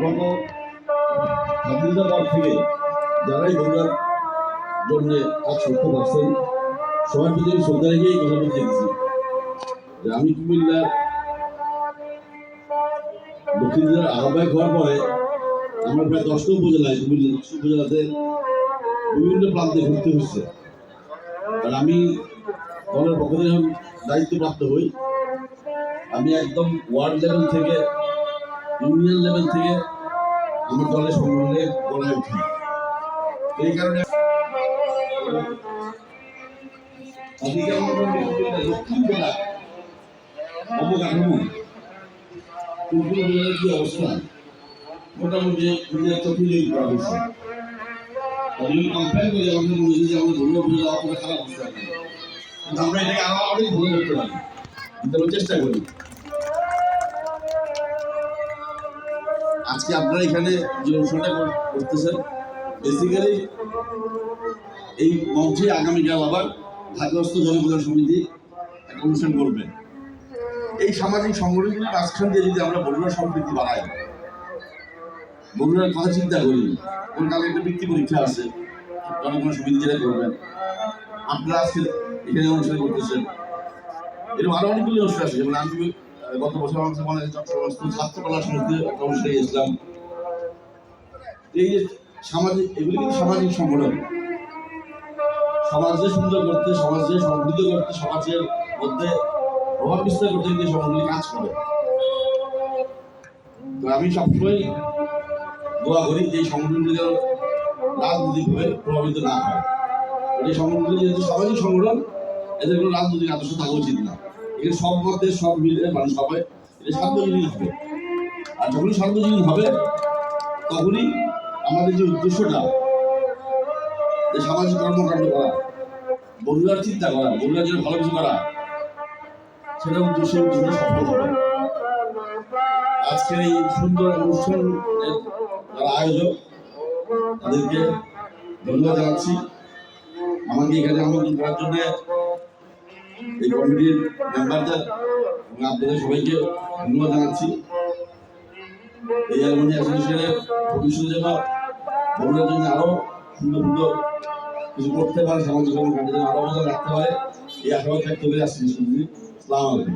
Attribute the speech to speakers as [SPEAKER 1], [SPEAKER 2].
[SPEAKER 1] গত স্বাধীনতার পর থেকে যারাই বগুড়ার জন্য কাজ করতে পারছেন সবার প্রতি আমি শ্রদ্ধা রেখে এই কথা বলতে চাইছি যে আমি কুমিল্লার দক্ষিণ জেলার আহ্বায়ক হওয়ার পরে আমার প্রায় 10টা উপজেলায় কুমিল্লা 10টা উপজেলাতে বিভিন্ন প্রান্তে ঘুরতে হচ্ছে। আর আমি দলের পক্ষ থেকে যখন দায়িত্বপ্রাপ্ত হই আমি একদম ওয়ার্ড লেভেল থেকে ইউনিয়ন লেভেল থেকে আমার দলের সংগঠনে গড়ায় উঠি। এই কারণে দক্ষিণ জেলা অবকাঠামো কি অবস্থা মোটামুটি নিজের চোখে করা হয়েছে। আমি কম্পেয়ার করি আমাদের মনে হচ্ছে যে আমাদের ধর্ম উপজেলা অতটা খারাপ অবস্থা নেই, কিন্তু আমরা এটাকে আরো অনেক ভালো করতে পারি, কিন্তু আমরা চেষ্টা করি। আজকে আপনারা এখানে যে অনুষ্ঠানটা করতেছেন বেসিক্যালি এই মঞ্চে আগামীকাল আবার ভাগ্যস্ত জনকল্যাণ সমিতি একটা অনুষ্ঠান করবেন। এই সামাজিক সংগঠনগুলোর মাঝখান দিয়ে যদি আমরা বগুড়ার সম্পৃক্তি বাড়াই, বগুড়ার কথা চিন্তা করি, কোন কালে একটা বৃত্তি পরীক্ষা আছে জনকল্যাণ সমিতি যেটা করবেন, আপনারা আজকে এখানে অনুষ্ঠান করতেছেন, এরকম আরো অনেকগুলি অনুষ্ঠান আছে। যেমন আমি গত বছর আমাদের ছাত্র কলা সমিতি একটা অনুষ্ঠানে গেছিলাম। এই যে সামাজিক, এগুলি কিন্তু সামাজিক সংগঠন, সমাজকে সুন্দর করতে, সমাজকে সমৃদ্ধ করতে, সমাজের মধ্যে প্রভাব বিস্তার করতে কিন্তু সংগঠনগুলি কাজ করে। তো আমি সবসময় দোয়া করি যে এই সংগঠনগুলি যেন রাজনৈতিকভাবে প্রভাবিত না হয়। এই সংগঠনগুলি যেহেতু সামাজিক সংগঠন, এদের কোনো রাজনৈতিক আদর্শ থাকা উচিত না। এখানে সব মধ্যে সব মিলে মানুষ সবাই এটা সার্বজনীন হবে। আর যখনই সার্বজনীন হবে তখনই আমাদের যে উদ্দেশ্যটা যে সামাজিক কর্মকাণ্ড করা, বগুড়ার চিন্তা করা, বগুড়ার জন্য ভালো কিছু করা, সেটা উদ্দেশ্যটা সফল হবে। আজকের এই সুন্দর অনুষ্ঠানের যারা আয়োজক তাদেরকে ধন্যবাদ জানাচ্ছি। আমাকে এখানে আমন্ত্রণ করার জন্য এই কমিটির মেম্বারদের এবং আপনাদের সবাইকে ধন্যবাদ জানাচ্ছি। এই অ্যালুমিনি অ্যাসোসিয়েশনের ভবিষ্যতে যেন বগুড়ার জন্য আরো সুন্দর সুন্দর কিছু করতে পারে, সামাজিক কর্মকাণ্ডে যেন আরো অবদান রাখতে পারে, এই আশাবাদ ব্যক্ত করে আসছি। আসসালামু আলাইকুম।